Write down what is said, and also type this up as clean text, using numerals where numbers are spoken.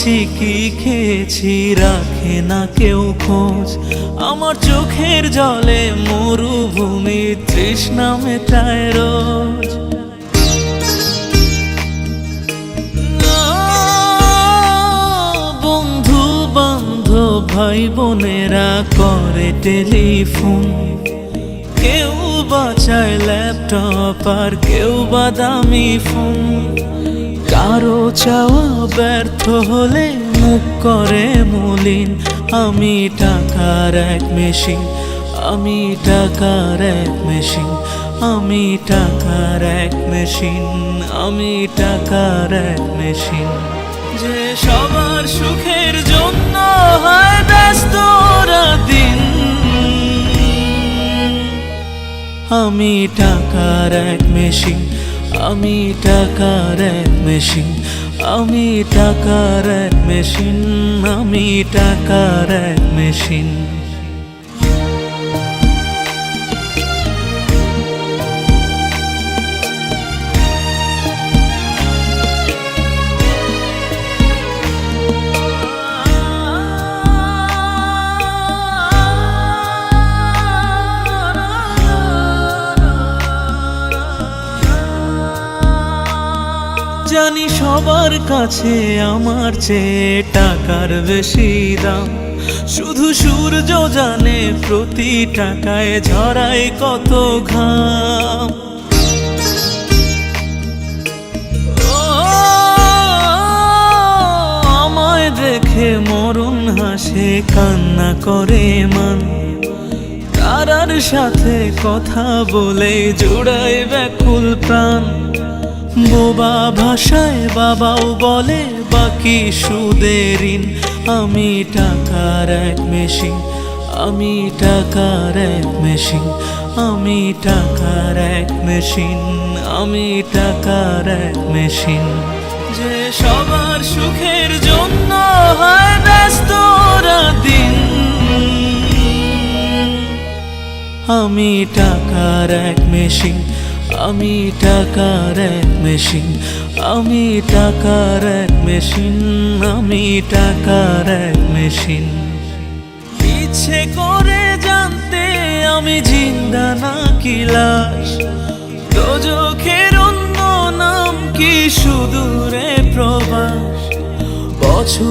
আছি কি খেয়েছি রাখে না কেউ খোঁজ। আমার চোখের জলে মরুভূমি তৃষ্ণা মেটায় রোজ। বন্ধু বান্ধব ভাই বোনেরা করে টেলিফোন, কেউ বাঁচায় ল্যাপটপ আর কেউ বা দামি ফোন। কারো চাওয়া ব্যর্থ হলে মুখ করে মলিন। আমি টাকার এক মেশিন, আমি টাকার এক মেশিন, আমি টাকার এক মেশিন, আমি টাকার এক মেশিন। যে সবার সুখের জন্য হয় ব্যস্ত দিন। আমি টাকার এক মেশিন, আমি টাকার এক মেশিন, আমি টাকার এক মেশিন, আমি টাকার এক মেশিন। জানি সবার কাছে আমার চেয়ে টাকার বেশি দাম। শুধু সূর্য জানে প্রতি টাকায় ঝরায় কত ঘাম। আমায় দেখে মরণ হাসে কান্না করে মান। তারার সাথে কথা বলে জোড়ায় ব্যাকুল প্রাণ। বোবা ভাষায় বাবাও বলে বাকি সুদের ঋণ। আমি টাকার এক মেশিন, আমি টাকার এক মেশিন, আমি টাকার এক মেশিন, আমি টাকার এক মেশিন। যে সবার সুখের জন্য হয় ব্যস্ত দিন। আমি টাকার এক মেশিন, আমি টাকার এক মেশিন, আমি টাকার এক মেশিন, আমি টাকার এক মেশিন। ইচ্ছে করে জানতে আমি জিন্দা নাকি লাশ। দোজখের অন্য নাম কি সুদূরে প্রবাস। বছর